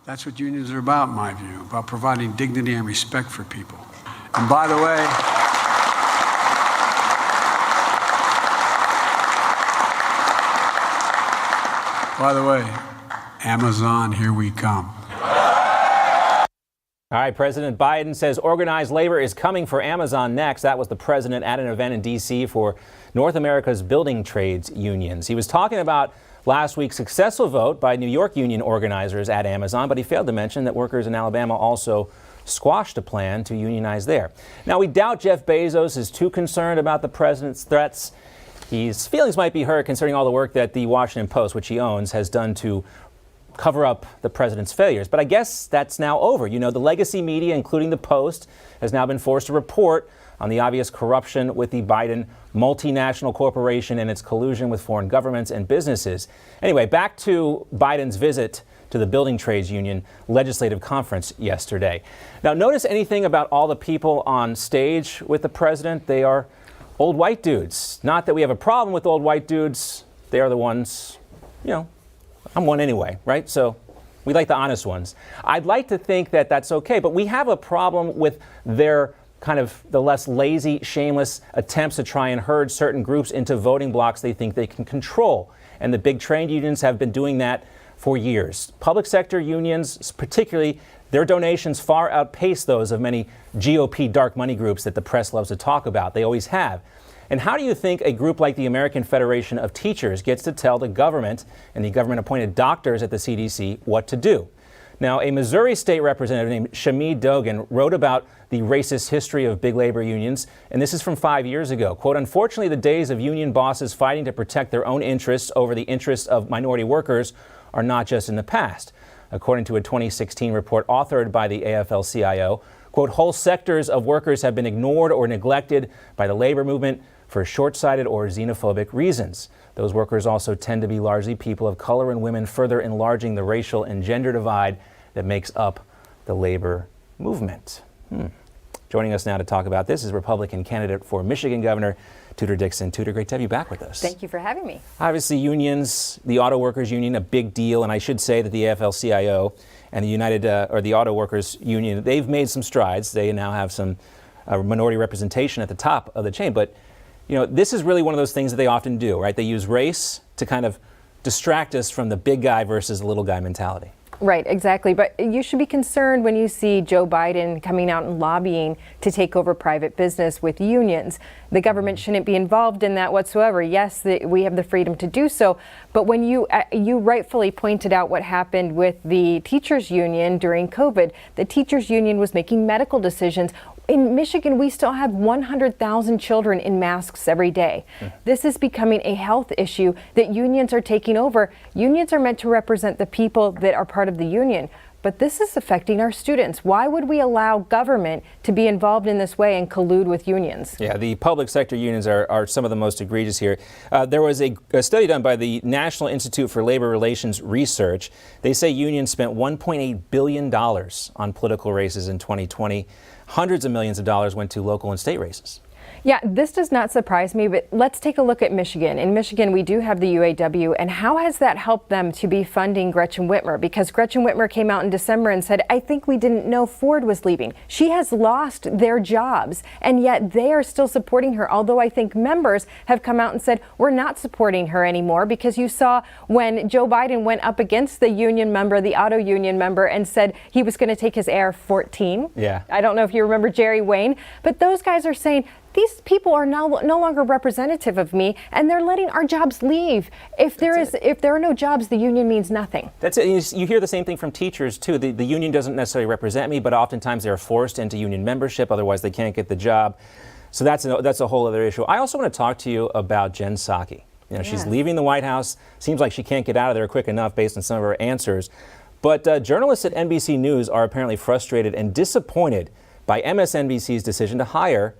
That's what unions are about, in my view, about providing dignity and respect for people. And by the way, Amazon, here we come. All right, President Biden says organized labor is coming for Amazon next. That was the president at an event in D.C. for North America's building trades unions. He was talking about last week's successful vote by New York union organizers at Amazon, but he failed to mention that workers in Alabama also squashed a plan to unionize there. Now, we doubt Jeff Bezos is too concerned about the president's threats. His feelings might be hurt concerning all the work that the Washington Post, which he owns, has done to cover up the president's failures. But I guess that's now over. You know, the legacy media, including the Post, has now been forced to report on the obvious corruption with the Biden multinational corporation and its collusion with foreign governments and businesses. Anyway, back to Biden's visit to the Building Trades Union Legislative Conference yesterday. Now, notice anything about all the people on stage with the president? They are old white dudes. Not that we have a problem with old white dudes. They are the ones, you know, I'm one anyway, right? So we like the honest ones. I'd like to think that that's okay, but we have a problem with their kind of the less lazy, shameless attempts to try and herd certain groups into voting blocks they think they can control. And the big trade unions have been doing that for years. Public sector unions, particularly, their donations far outpace those of many GOP dark money groups that the press loves to talk about. They always have. And how do you think a group like the American Federation of Teachers gets to tell the government and the government-appointed doctors at the CDC what to do? Now, a Missouri state representative named Shamid Dogan wrote about the racist history of big labor unions, and this is from 5 years ago. Quote, unfortunately, the days of union bosses fighting to protect their own interests over the interests of minority workers are not just in the past. According to a 2016 report authored by the AFL-CIO, quote, whole sectors of workers have been ignored or neglected by the labor movement for short-sighted or xenophobic reasons. Those workers also tend to be largely people of color and women, further enlarging the racial and gender divide that makes up the labor movement. Joining us now to talk about this is Republican candidate for Michigan Governor Tudor Dixon. Tudor, great to have you back with us. Thank you for having me. Obviously, unions, the Auto Workers Union, a big deal, and I should say that the AFL-CIO and the Auto Workers Union, they've made some strides. They now have some minority representation at the top of the chain, but you know, this is really one of those things that they often do, right? They use race to kind of distract us from the big guy versus the little guy mentality. Right, exactly. But you should be concerned when you see Joe Biden coming out and lobbying to take over private business with unions. The government shouldn't be involved in that whatsoever. Yes, we have the freedom to do so. But when you rightfully pointed out what happened with the teachers union during COVID, the teachers union was making medical decisions. In Michigan, we still have 100,000 children in masks every day. This is becoming a health issue that unions are taking over. Unions are meant to represent the people that are part of the union, but this is affecting our students. Why would we allow government to be involved in this way and collude with unions? Yeah, the public sector unions are some of the most egregious here. There was a study done by the National Institute for Labor Relations Research. They say unions spent $1.8 billion on political races in 2020. Hundreds of millions of dollars went to local and state races. Yeah, this does not surprise me, but let's take a look at Michigan. In Michigan, we do have the UAW, and how has that helped them to be funding Gretchen Whitmer? Because Gretchen Whitmer came out in December and said, I think we didn't know Ford was leaving. She has lost their jobs, and yet they are still supporting her, although I think members have come out and said, we're not supporting her anymore, because you saw when Joe Biden went up against the union member, the auto union member, and said he was going to take his AR-14. Yeah. I don't know if you remember Jerry Wayne, but those guys are saying, these people are no longer representative of me, and they're letting our jobs leave. If there are no jobs, the union means nothing. That's it. You hear the same thing from teachers too. The union doesn't necessarily represent me, but oftentimes they're forced into union membership. Otherwise, they can't get the job. So that's a whole other issue. I also want to talk to you about Jen Psaki. You know, she's leaving the White House. Seems like she can't get out of there quick enough based on some of her answers. But journalists at NBC News are apparently frustrated and disappointed by MSNBC's decision to hire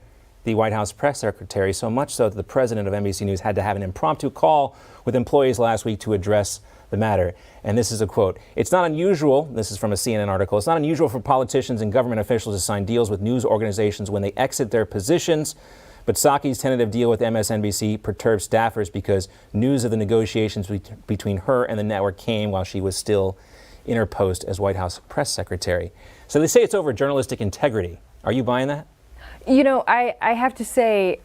the White House press secretary, so much so that the president of NBC News had to have an impromptu call with employees last week to address the matter. And this is a quote. It's not unusual, this is from a CNN article, it's not unusual for politicians and government officials to sign deals with news organizations when they exit their positions. But Psaki's tentative deal with MSNBC perturbed staffers because news of the negotiations between her and the network came while she was still in her post as White House press secretary. So they say it's over journalistic integrity. Are you buying that? You know, I have to say,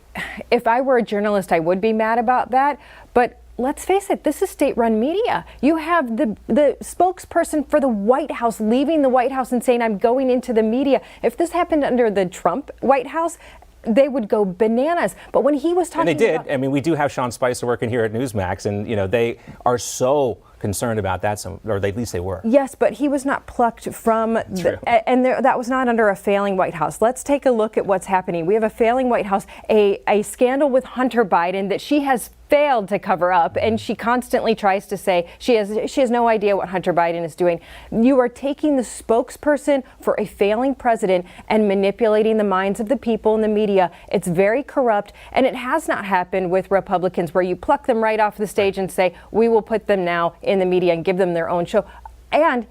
if I were a journalist, I would be mad about that. But let's face it, this is state-run media. You have the spokesperson for the White House leaving the White House and saying, I'm going into the media. If this happened under the Trump White House, they would go bananas. But when he was talking, and they did. I mean, we do have Sean Spicer working here at Newsmax, and you know they are so concerned about that, or at least they were. Yes, but he was not plucked from, that was not under a failing White House. Let's take a look at what's happening. We have a failing White House, a scandal with Hunter Biden that she has failed to cover up, and she constantly tries to say she has no idea what Hunter Biden is doing. You are taking the spokesperson for a failing president and manipulating the minds of the people in the media. It's very corrupt, and it has not happened with Republicans where you pluck them right off the stage and say, we will put them now in the media and give them their own show. And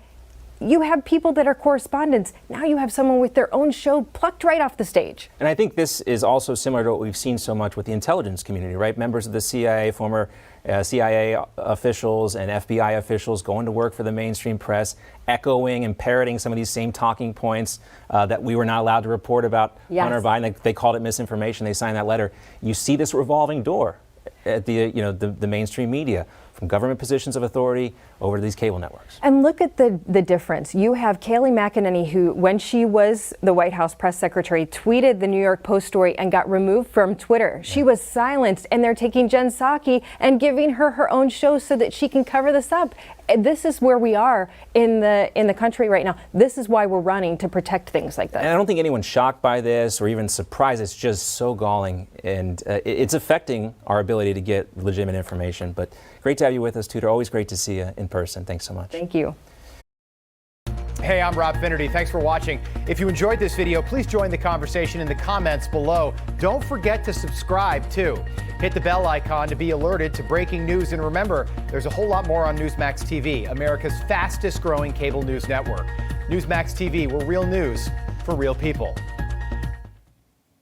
you have people that are correspondents. Now you have someone with their own show plucked right off the stage. And I think this is also similar to what we've seen so much with the intelligence community, right? Members of the CIA, former CIA officials and FBI officials going to work for the mainstream press, echoing and parroting some of these same talking points that we were not allowed to report about Hunter Biden. They called it misinformation. They signed that letter. You see this revolving door at the mainstream media, from government positions of authority over to these cable networks. And look at the difference. You have Kayleigh McEnany, who, when she was the White House press secretary, tweeted the New York Post story and got removed from Twitter. She was silenced, and they're taking Jen Psaki and giving her her own show so that she can cover this up. This is where we are in the country right now. This is why we're running to protect things like that. And I don't think anyone's shocked by this or even surprised. It's just so galling, and it's affecting our ability to get legitimate information. But great to have you with us, Tudor. Always great to see you in person. Thanks so much. Thank you. Hey, I'm Rob Finnerty. Thanks for watching. If you enjoyed this video, please join the conversation in the comments below. Don't forget to subscribe, too. Hit the bell icon to be alerted to breaking news. And remember, there's a whole lot more on Newsmax TV, America's fastest growing cable news network. Newsmax TV, we're real news for real people.